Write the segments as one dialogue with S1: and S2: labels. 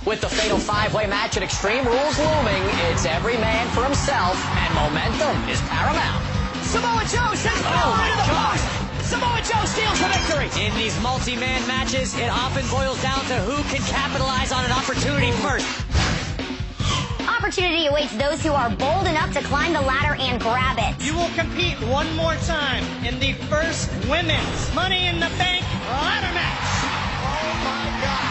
S1: With the fatal five-way match at Extreme Rules looming, it's every man for himself, and momentum is paramount.
S2: Samoa Joe sends power into the post. Samoa Joe steals the victory.
S3: In these multi-man matches, it often boils down to who can capitalize on an opportunity first.
S4: Opportunity awaits those who are bold enough to climb the ladder and grab it.
S2: You will compete one more time in the first women's Money in the Bank ladder match. Oh, my God.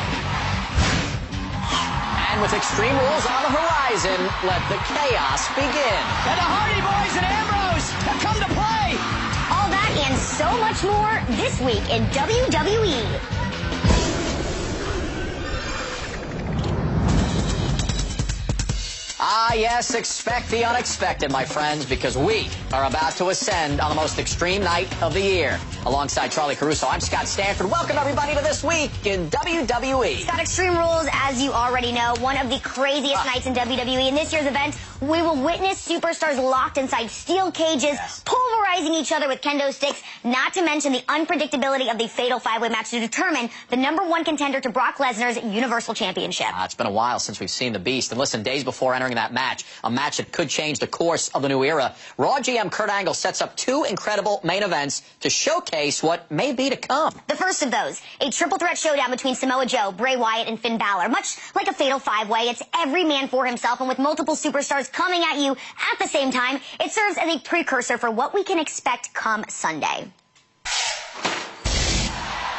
S1: And with Extreme Rules on the horizon, let the chaos begin.
S2: And the Hardy Boys and Ambrose have come to play.
S4: All that and so much more this week in WWE.
S1: Ah, yes, expect the unexpected, my friends, because we are about to ascend on the most extreme night of the year. Alongside Charlie Caruso, I'm Scott Stanford. Welcome, everybody, to This Week in WWE.
S4: Scott, Extreme Rules, as you already know, one of the craziest nights in WWE. In this year's event, we will witness superstars locked inside steel cages, pulverizing each other with kendo sticks, not to mention the unpredictability of the fatal five-way match to determine the #1 contender to Brock Lesnar's Universal Championship.
S1: It's been a while since we've seen the Beast. And listen, days before entering that match, a match that could change the course of the new era, Raw GM Kurt Angle sets up two incredible main events to showcase what may be to come.
S4: The first of those, a triple threat showdown between Samoa Joe, Bray Wyatt, and Finn Balor. Much like a fatal five-way, it's every man for himself, and with multiple superstars coming at you at the same time, it serves as a precursor for what we can expect come Sunday.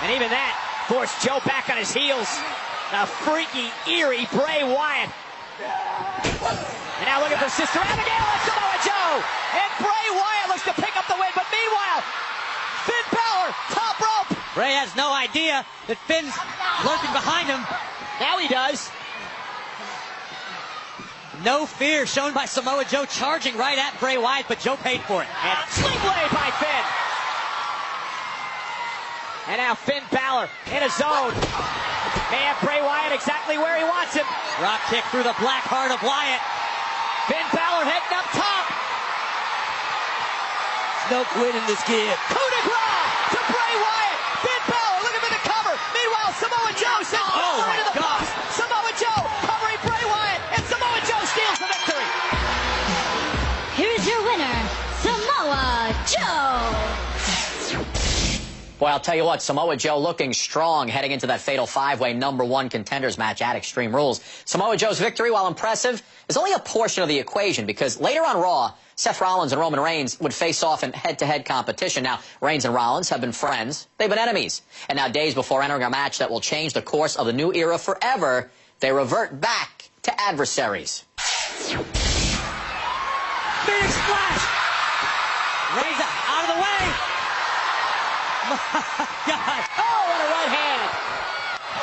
S2: And even that forced Joe back on his heels. The freaky, eerie Bray Wyatt. And now looking for Sister Abigail and Samoa Joe. And Bray Wyatt looks to pick up the win. But meanwhile, Finn Balor, top rope.
S3: Bray has no idea that Finn's lurking behind him.
S2: Now he does.
S3: No fear shown by Samoa Joe, charging right at Bray Wyatt, but Joe paid for it.
S2: And sling blade by Finn. And now Finn Balor in a zone. May have Bray Wyatt exactly where he wants him.
S3: Rock kick through the black heart of Wyatt.
S2: Finn Balor heading up top.
S3: No quit in this kid.
S2: Coup de grace to Bray Wyatt. Finn Balor looking for the cover. Meanwhile, Samoa Joe sends Balor into the post. Samoa Joe covering Bray Wyatt, and Samoa Joe steals the victory.
S5: Here's your winner, Samoa Joe.
S1: Boy, I'll tell you what, Samoa Joe looking strong heading into that fatal five-way #1 contenders match at Extreme Rules. Samoa Joe's victory, while impressive, is only a portion of the equation because later on Raw, Seth Rollins and Roman Reigns would face off in head-to-head competition. Now, Reigns and Rollins have been friends. They've been enemies. And now, days before entering a match that will change the course of the new era forever, they revert back to adversaries.
S3: Big splash! Reigns out of the way! My God!
S2: Oh, what a right hand!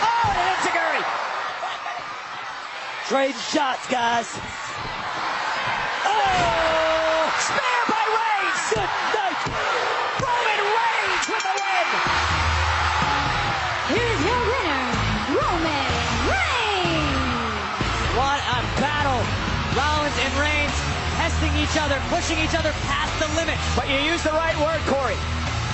S2: Oh, and an enziguri!
S3: Trading shots, guys.
S2: Oh! Spear by Reigns! Good night! Roman Reigns with the win!
S5: Here's your winner, Roman Reigns.
S3: What a battle! Rollins and Reigns testing each other, pushing each other past the limit.
S2: But you used the right word, Corey.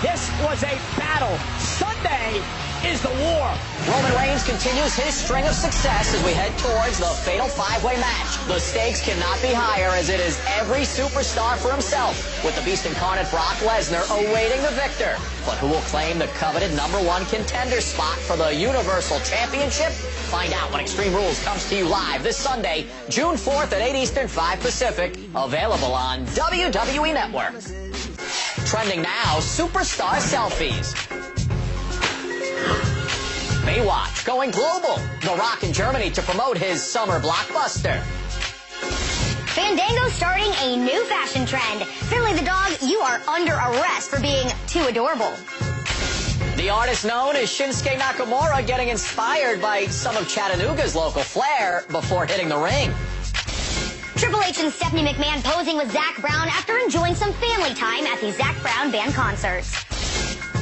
S2: This was a battle. Sunday is the war.
S1: Roman Reigns continues his string of success as we head towards the fatal five-way match. The stakes cannot be higher as it is every superstar for himself, with the Beast incarnate Brock Lesnar awaiting the victor. But who will claim the coveted #1 contender spot for the Universal Championship? Find out when Extreme Rules comes to you live this Sunday, June 4th at 8 Eastern, 5 Pacific, available on WWE Network. Trending now, superstar selfies. Baywatch going global. The Rock in Germany to promote his summer blockbuster.
S4: Fandango starting a new fashion trend. Finley the dog, you are under arrest for being too adorable.
S1: The artist known as Shinsuke Nakamura getting inspired by some of Chattanooga's local flair before hitting the ring.
S4: Triple H and Stephanie McMahon posing with Zac Brown after enjoying some family time at the Zac Brown Band concerts.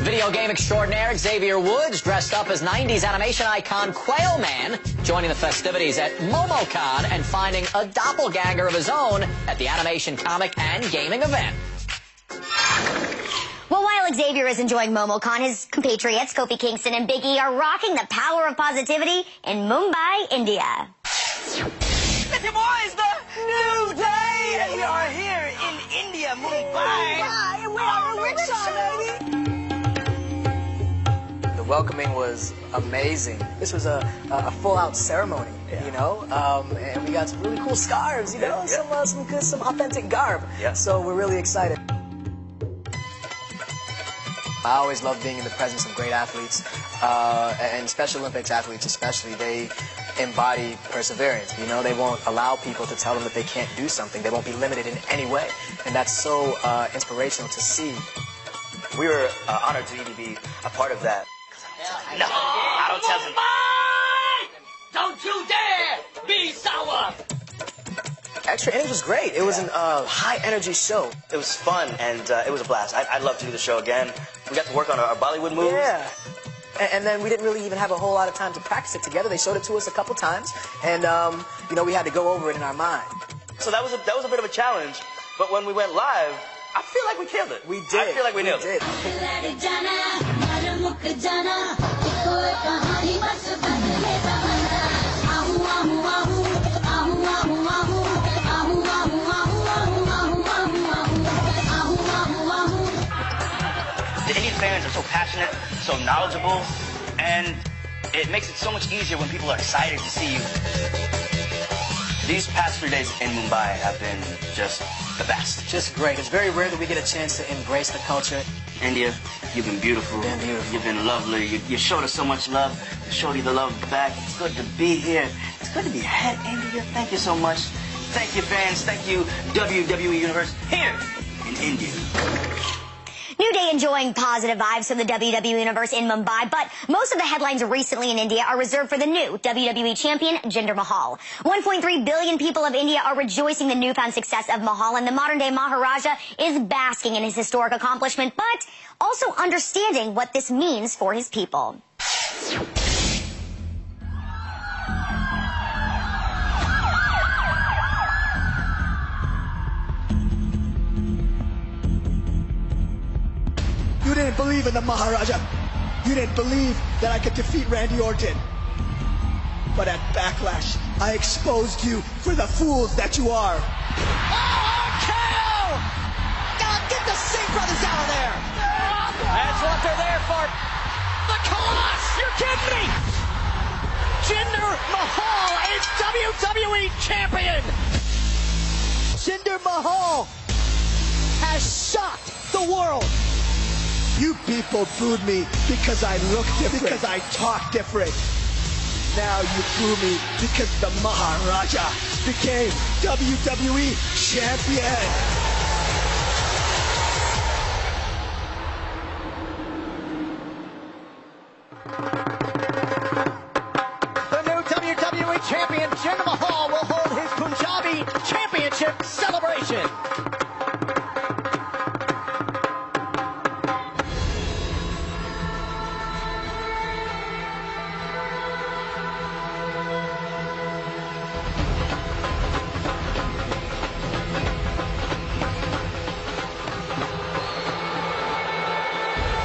S1: Video game extraordinaire Xavier Woods dressed up as 90s animation icon Quail Man, joining the festivities at MomoCon and finding a doppelganger of his own at the animation, comic, and gaming event.
S4: Well, while Xavier is enjoying MomoCon. His compatriots, Kofi Kingston and Big E, are rocking the power of positivity in Mumbai, India.
S6: With your boys, the New Day, and we are here in India, Mumbai. We are a rickshaw, baby.
S7: The welcoming was amazing. This was a full-out ceremony, you know, and we got some really cool scarves, you know, some authentic garb.
S6: Yeah.
S7: So we're really excited. I always love being in the presence of great athletes, and Special Olympics athletes especially. They embody perseverance. You know, they won't allow people to tell them that they can't do something. They won't be limited in any way, and that's so inspirational to see.
S6: We were honored to even be a part of that. No, I don't tell them.
S2: Don't you dare be sour!
S7: Extra Innings was great. It was an high-energy show.
S6: It was fun, and it was a blast. I'd love to do the show again. We got to work on our Bollywood moves.
S7: Yeah. And then we didn't really even have a whole lot of time to practice it together. They showed it to us a couple times, and you know, we had to go over it in our mind.
S6: So that was a bit of a challenge. But when we went live, I feel like we killed it.
S7: We did.
S6: I feel like we nailed it. The Indian fans are so passionate, so knowledgeable, and it makes it so much easier when people are excited to see you. These past 3 days in Mumbai have been just the best.
S7: Just great. It's very rare that we get a chance to embrace the culture.
S6: India, you've been beautiful.
S7: Been beautiful.
S6: You've been lovely. You showed us so much love. We showed you the love back. It's good to be here. It's good to be ahead, India. Thank you so much. Thank you, fans. Thank you, WWE Universe, here in India.
S4: New Day enjoying positive vibes from the WWE Universe in Mumbai, but most of the headlines recently in India are reserved for the new WWE champion, Jinder Mahal. 1.3 billion people of India are rejoicing the newfound success of Mahal, and the modern-day Maharaja is basking in his historic accomplishment, but also understanding what this means for his people.
S8: You didn't believe in the Maharaja. You didn't believe that I could defeat Randy Orton. But at Backlash, I exposed you for the fools that you are.
S2: RKO! God, get the Singh brothers out of there! That's what they're there for. The Colossus! You're kidding me! Jinder Mahal is WWE champion!
S8: Jinder Mahal has shocked the world. You people booed me because I look different, because I talk different. Now you boo me because the Maharaja became WWE champion.
S2: The new WWE champion, Jinder Mahal, will hold his Punjabi championship celebration.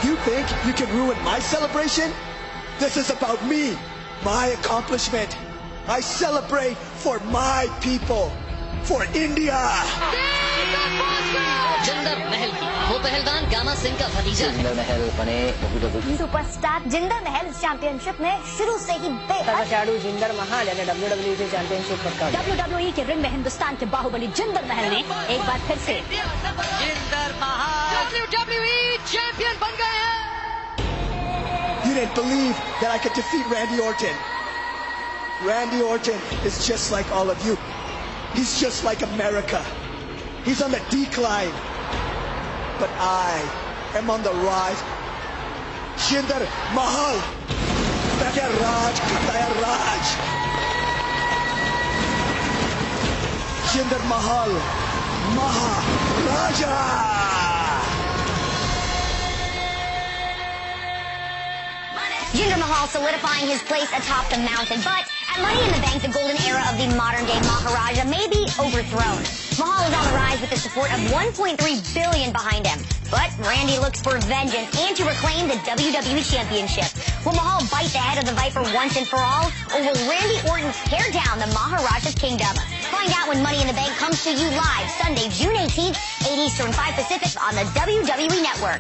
S8: You think you can ruin my celebration? This is about me, my accomplishment. I celebrate for my people, for India.
S3: Jinder महल की वो पहलवान gamma Singh का भतीजा है।
S1: महल बने WWE
S4: superstar Jinder महल championship में शुरू से ही बेहद
S7: खिलाड़ी जिंदर महल यानी WWE से चैंपियनशिप पक्का।
S5: WWE के रिंग में हिंदुस्तान के बाहुबली जिंदर महल ने एक बार फिर से
S2: जिंदर महल WWE चैंपियन बन गए हैं।
S8: You didn't believe that I could defeat Randy Orton. Randy Orton is just like all of you. He's just like America. He's on the decline. But I am on the rise. Jinder Mahal. Bhagya Raj Kataya Raj. Jinder Mahal. Maharaja.
S4: Jinder Mahal solidifying his place atop the mountain, but At Money in the Bank, the golden era of the modern-day Maharaja may be overthrown. Mahal is on the rise with the support of $1.3 billion behind him. But Randy looks for vengeance and to reclaim the WWE Championship. Will Mahal bite the head of the Viper once and for all? Or will Randy Orton tear down the Maharaja's kingdom? Find out when Money in the Bank comes to you live Sunday, June 18th, 8 Eastern, 5 Pacific on the WWE Network.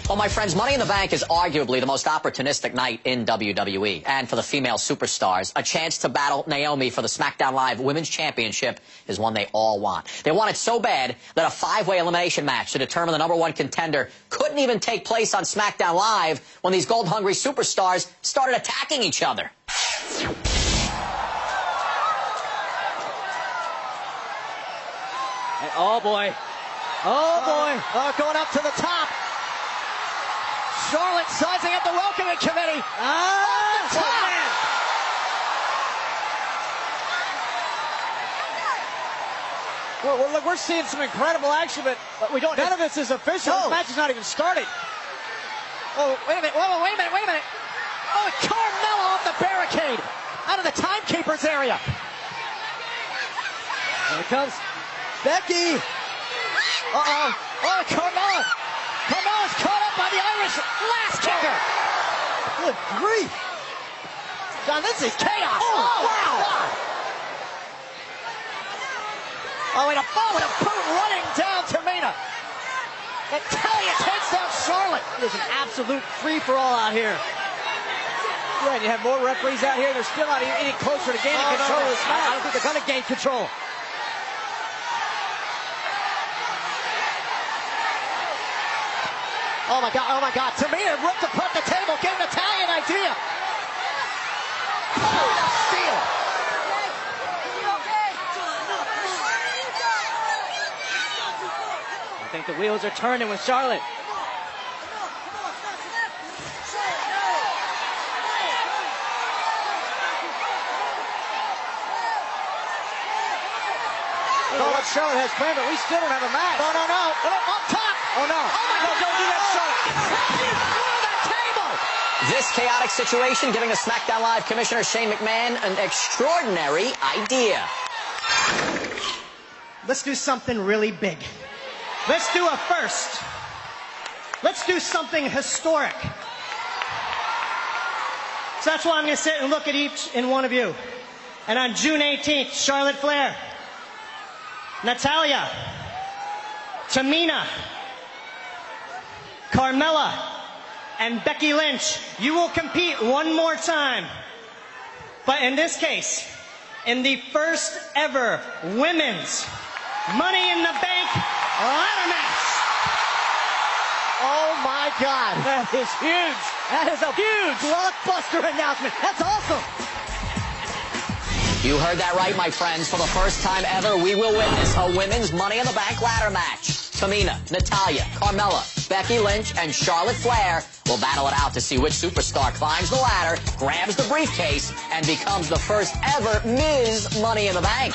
S1: Well, my friends, Money in the Bank is arguably the most opportunistic night in WWE. And for the female superstars, a chance to battle Naomi for the SmackDown Live Women's Championship is one they all want. They want it so bad that a 5-way elimination match to determine the #1 contender couldn't even take place on SmackDown Live when these gold-hungry superstars started attacking each other.
S2: Oh, boy. Oh, boy. Oh, going up to the top. Charlotte sizing up the welcoming committee. Well, look, we're seeing some incredible action, but we don't. None of this is official. No. This match is not even started. Oh, wait a minute. Wait a minute. Oh, Carmella off the barricade. Out of the timekeeper's area. Here it comes. Becky. Uh-oh. Oh, Carmella. Carmella's caught up by the Irish last kicker. Good grief. John, this is chaos. Oh, wow. Oh, and a boot running down Tamina. Natalya takes down Charlotte. It is an absolute free-for-all out here. Yeah, and you have more referees out here. They're still not any closer to gaining control of this match. I don't think they're going to gain control. Oh my God, Tamina ripped apart the table, gave Natalya an idea. Oh, steal. I think the wheels are turning with Charlotte. What Charlotte has planned, but we still don't have a match. No. Up top. Oh, no. Oh, my God. Don't do that, Charlotte.
S1: This chaotic situation giving the SmackDown Live Commissioner Shane McMahon an extraordinary idea.
S9: Let's do something really big. Let's do a first. Let's do something historic. So that's why I'm going to sit and look at each and one of you. And on June 18th, Charlotte Flair, Natalya, Tamina, Carmella, and Becky Lynch, you will compete one more time. But in this case, in the first ever women's Money in the Bank ladder match.
S2: Oh my God, that is huge. That is a huge blockbuster announcement. That's awesome.
S1: You heard that right, my friends. For the first time ever, we will witness a women's Money in the Bank ladder match. Tamina, Natalya, Carmella, Becky Lynch, and Charlotte Flair will battle it out to see which superstar climbs the ladder, grabs the briefcase, and becomes the first ever Ms. Money in the Bank.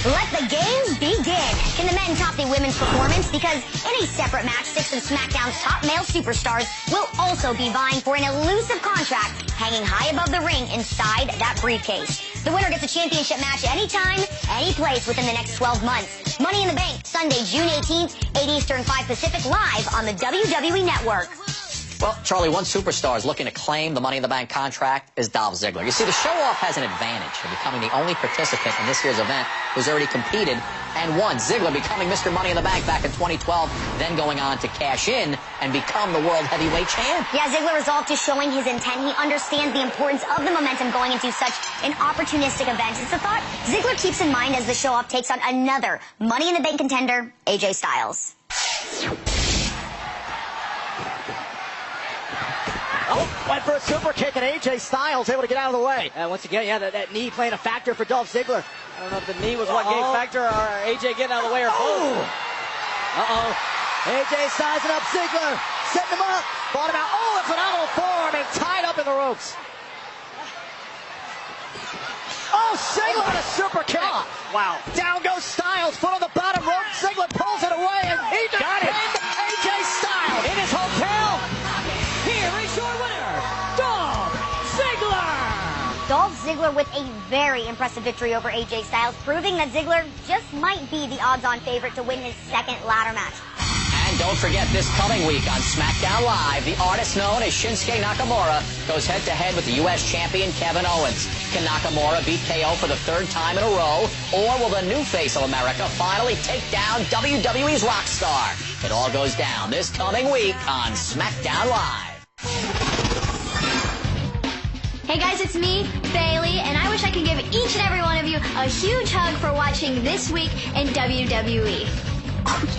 S4: Let the games begin. Can the men top the women's performance? Because in a separate match, 6 of SmackDown's top male superstars will also be vying for an elusive contract hanging high above the ring inside that briefcase. The winner gets a championship match anytime, any place within the next 12 months. Money in the Bank, Sunday, June 18th, 8 Eastern, 5 Pacific, live on the WWE Network.
S1: Well, Charlie, one superstar is looking to claim the Money in the Bank contract is Dolph Ziggler. You see, the show-off has an advantage of becoming the only participant in this year's event who's already competed and won. Ziggler becoming Mr. Money in the Bank back in 2012, then going on to cash in and become the World Heavyweight Champ.
S4: Yeah, Ziggler resolved to showing his intent. He understands the importance of the momentum going into such an opportunistic event. It's a thought Ziggler keeps in mind as the show-off takes on another Money in the Bank contender, AJ Styles.
S2: Oh, went for a super kick, and AJ Styles able to get out of the way. And once again, yeah, that knee playing a factor for Dolph Ziggler. I don't know if the knee was what gave factor or AJ getting out of the way or both. AJ sizing up Ziggler, setting him up, brought him out. Oh, a phenomenal forearm and tied up in the ropes. Oh, Ziggler with a super kick. Wow. Down goes Styles, foot on the bottom rope. Ziggler pulls it away, and he got it. AJ Styles in his hotel.
S3: Here is your winner, Dolph Ziggler.
S4: Dolph Ziggler with a very impressive victory over AJ Styles, proving that Ziggler just might be the odds-on favorite to win his second ladder match.
S1: And don't forget, this coming week on SmackDown Live, the artist known as Shinsuke Nakamura goes head-to-head with the U.S. champion Kevin Owens. Can Nakamura beat KO for the third time in a row? Or will the new face of America finally take down WWE's rock star? It all goes down this coming week on SmackDown Live.
S10: Hey guys, it's me, Bailey, and I wish I could give each and every one of you a huge hug for watching This Week in WWE. Oh, yes.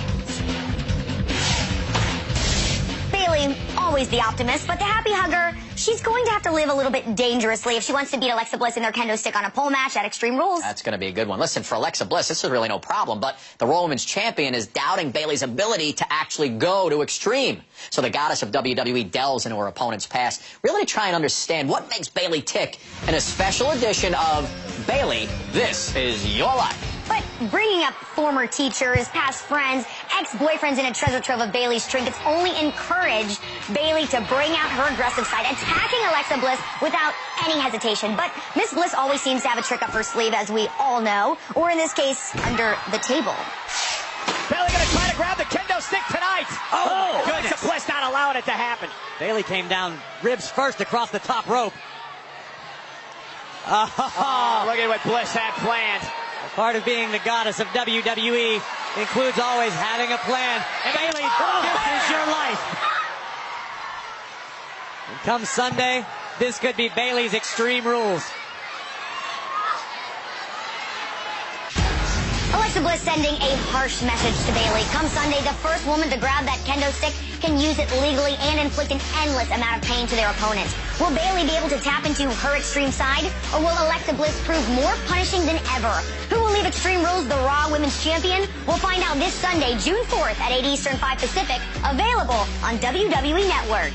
S4: Bailey, always the optimist, but the happy hugger, she's going to have to live a little bit dangerously if she wants to beat Alexa Bliss in their kendo stick on a pole match at Extreme Rules.
S1: That's going to be a good one. Listen, for Alexa Bliss, this is really no problem, but the Raw Women's Champion is doubting Bayley's ability to actually go to Extreme. So the goddess of WWE delves into her opponent's past, really to try and understand what makes Bayley tick in a special edition of Bayley, This Is Your Life.
S4: But bringing up former teachers, past friends, ex-boyfriends in a treasure trove of Bayley's trinkets only encouraged Bayley to bring out her aggressive side, attacking Alexa Bliss without any hesitation. But Miss Bliss always seems to have a trick up her sleeve, as we all know, or in this case, under the table.
S2: Bayley going to try to grab the kendo stick tonight. Oh, goodness. Alexa Bliss not allowing it to happen.
S3: Bayley came down ribs first across the top rope.
S2: Oh, look at what Bliss had planned.
S3: Part of being the goddess of WWE includes always having a plan. And Bayley, this is your life. And come Sunday, this could be Bayley's Extreme Rules.
S4: Alexa Bliss sending a harsh message to Bayley. Come Sunday, the first woman to grab that kendo stick can use it legally and inflict an endless amount of pain to their opponent. Will Bayley be able to tap into her extreme side, or will Alexa Bliss prove more punishing than ever? Who will leave Extreme Rules the Raw Women's Champion? We'll find out this Sunday, June 4th at 8 Eastern, 5 Pacific, available on WWE Network.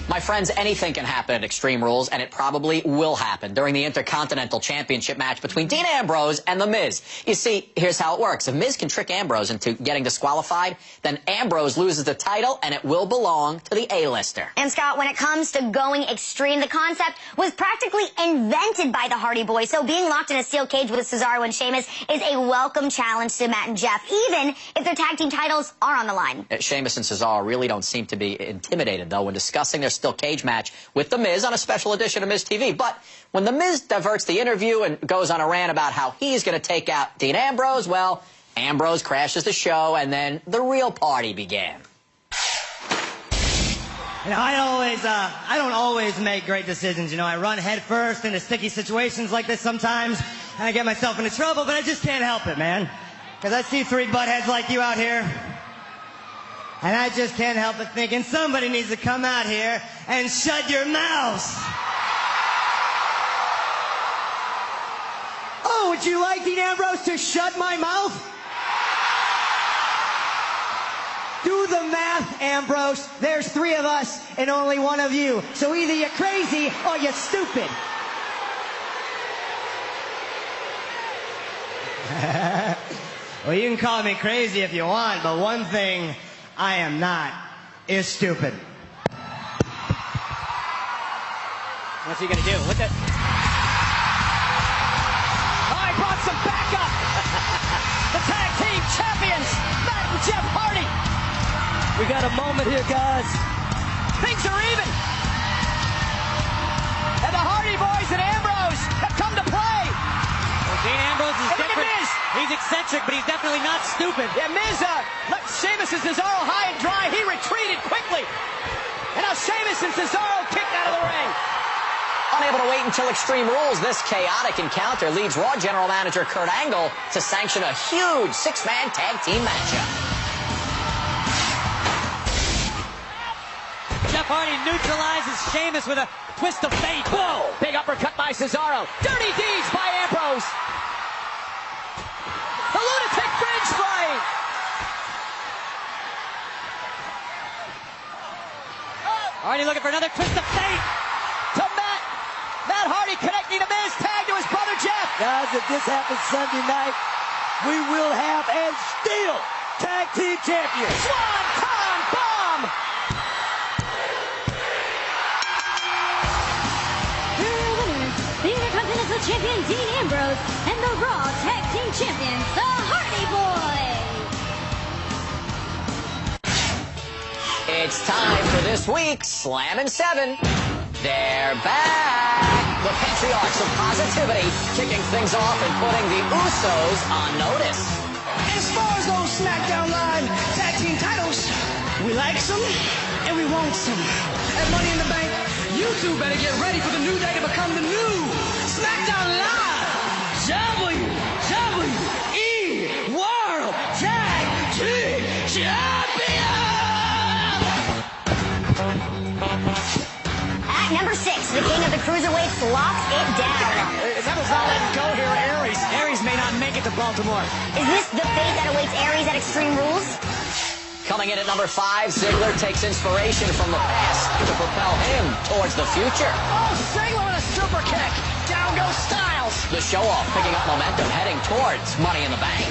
S1: My friends, anything can happen at Extreme Rules, and it probably will happen during the Intercontinental Championship match between Dean Ambrose and The Miz. You see, here's how it works. If Miz can trick Ambrose into getting disqualified, then Ambrose loses the title, and it will belong to the A-lister.
S4: And Scott, when it comes to going extreme, the concept was practically invented by the Hardy Boys, so being locked in a steel cage with Cesaro and Sheamus is a welcome challenge to Matt and Jeff, even if their tag team titles are on the line.
S1: Sheamus and Cesaro really don't seem to be intimidated, though, when discussing their steel cage match with The Miz on a special edition of Miz TV. But when The Miz diverts the interview and goes on a rant about how he's going to take out Dean Ambrose, well, Ambrose crashes the show, and then the real party began.
S9: You know, I don't always make great decisions. You know, I run head first into sticky situations like this sometimes, and I get myself into trouble, but I just can't help it, man. Because I see three buttheads like you out here, and I just can't help but thinking somebody needs to come out here and shut your mouths. Oh, would you like Dean Ambrose to shut my mouth? Do the math, Ambrose. There's three of us and only one of you. So either you're crazy or you're stupid. Well, you can call me crazy if you want, but one thing I am not is stupid.
S2: What's he going to do? What the? Oh, he brought some backup. The tag team champions, Matt and Jeff Hardy.
S3: We got a moment here, guys.
S2: Things are even. And the Hardy Boys and Ambrose have come to play.
S3: Well, Dean Ambrose is
S2: and
S3: different.
S2: Look at Miz.
S3: He's eccentric, but he's definitely not stupid.
S2: Yeah, Miz left Sheamus and Cesaro high and dry. He retreated quickly. And now Sheamus and Cesaro kicked out of the ring.
S1: Unable to wait until Extreme Rules, this chaotic encounter leads Raw General Manager Kurt Angle to sanction a huge six-man tag team matchup.
S3: Jeff Hardy neutralizes Sheamus with a twist of fate.
S2: Whoa! Big uppercut by Cesaro. Dirty deeds by Ambrose. The lunatic bridge play.
S3: Hardy looking for another twist of fate.
S2: To Matt. Matt Hardy connecting the Miz tag to his brother Jeff.
S11: Guys, if this happens Sunday night, we will have and still tag team champions.
S2: Swanton bomb.
S5: Champion Dean Ambrose and the Raw Tag Team Champions, the Hardy Boys.
S1: It's time for this week's Slammin' 7. They're back! The patriarchs of positivity, kicking things off and putting the Usos on notice.
S12: As far as those SmackDown Live tag team titles, we like some and we want some. At Money in the Bank, you two better get ready for the new day to become the new SmackDown Live WWE World Tag Team Champions!
S4: At number 6, the king of the cruiserweights locks it down.
S2: Neville's not letting go here, Aries. Aries may not make it to Baltimore.
S4: Is this the fate that awaits Aries at Extreme Rules?
S1: Coming in at number 5, Ziggler takes inspiration from the past to propel him towards the future.
S12: Oh, Ziggler with a super kick. Down goes Styles.
S1: The show-off picking up momentum, heading towards Money in the Bank.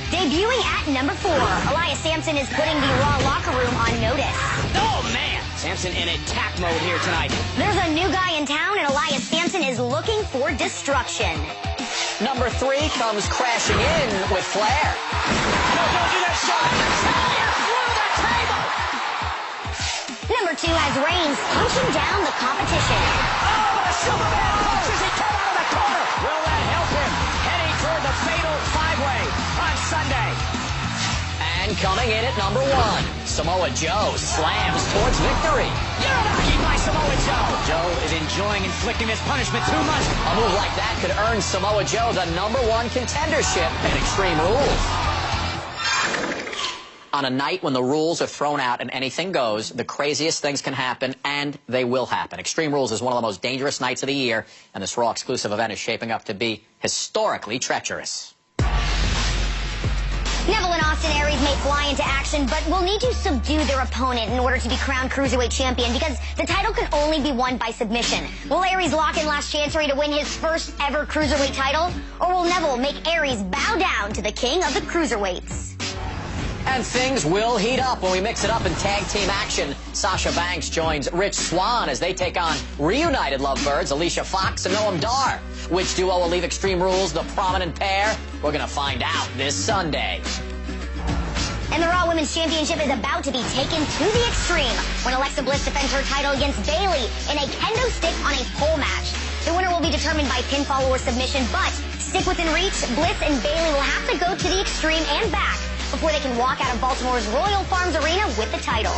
S4: Debuting at number 4, Elias Sampson is putting the Raw locker room on notice.
S2: Oh, man. Samson in attack mode here tonight.
S4: There's a new guy in town, and Elias Sampson is looking for destruction.
S1: Number 3 comes crashing in with Flair.
S2: No, don't do that shot.
S4: Number 2 has Reigns punching down the competition.
S2: Oh, a Superman punch as he came out of the corner. Will that help him? Heading toward the fatal 5-way on Sunday.
S1: And coming in at number 1, Samoa Joe slams towards victory.
S2: Uranagi by Samoa Joe. Joe is enjoying inflicting this punishment too much.
S1: A move like that could earn Samoa Joe the number 1 contendership in Extreme Rules. On a night when the rules are thrown out and anything goes, the craziest things can happen, and they will happen. Extreme Rules is one of the most dangerous nights of the year, and this Raw exclusive event is shaping up to be historically treacherous.
S4: Neville and Austin Aries may fly into action, but will need to subdue their opponent in order to be crowned Cruiserweight Champion, because the title can only be won by submission. Will Aries lock in last chancery to win his first ever Cruiserweight title? Or will Neville make Aries bow down to the king of the Cruiserweights?
S1: And things will heat up when we mix it up in tag team action. Sasha Banks joins Rich Swann as they take on reunited lovebirds Alicia Fox and Noam Dar. Which duo will leave Extreme Rules the prominent pair? We're going to find out this Sunday.
S4: And the Raw Women's Championship is about to be taken to the extreme when Alexa Bliss defends her title against Bayley in a kendo stick on a pole match. The winner will be determined by pinfall or submission, but stick within reach, Bliss and Bayley will have to go to the extreme and back before they can walk out of Baltimore's Royal Farms Arena with the title.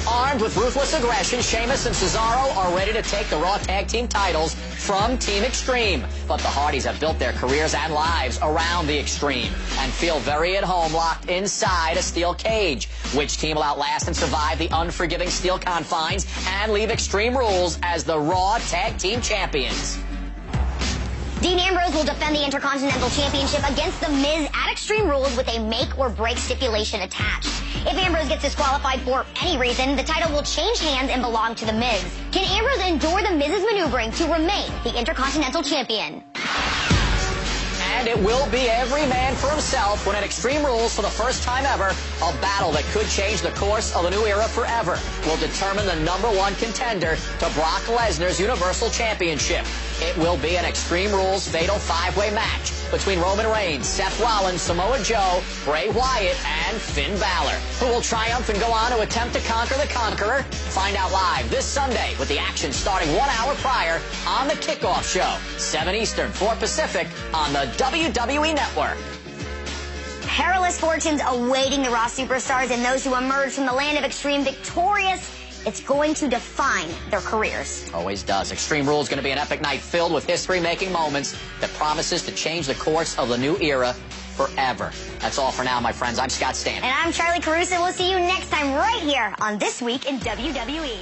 S1: Armed with ruthless aggression, Sheamus and Cesaro are ready to take the Raw Tag Team titles from Team Extreme. But the Hardys have built their careers and lives around the Extreme and feel very at home locked inside a steel cage. Which team will outlast and survive the unforgiving steel confines and leave Extreme Rules as the Raw Tag Team Champions?
S4: Dean Ambrose will defend the Intercontinental Championship against The Miz at Extreme Rules with a make-or-break stipulation attached. If Ambrose gets disqualified for any reason, the title will change hands and belong to The Miz. Can Ambrose endure The Miz's maneuvering to remain the Intercontinental Champion?
S1: And it will be every man for himself when at Extreme Rules, for the first time ever, a battle that could change the course of the new era forever will determine the number 1 contender to Brock Lesnar's Universal Championship. It will be an Extreme Rules fatal 5-way match between Roman Reigns, Seth Rollins, Samoa Joe, Bray Wyatt, and Finn Balor. Who will triumph and go on to attempt to conquer the Conqueror? Find out live this Sunday with the action starting 1 hour prior on the Kickoff Show, 7 Eastern, 4 Pacific on the WWE Network.
S4: Perilous fortunes awaiting the Raw superstars and those who emerge from the land of Extreme victorious. It's going to define their careers.
S1: Always does. Extreme Rules is going to be an epic night filled with history-making moments that promises to change the course of the new era forever. That's all for now, my friends. I'm Scott Stanton.
S4: And I'm Charlie Caruso. We'll see you next time right here on This Week in WWE.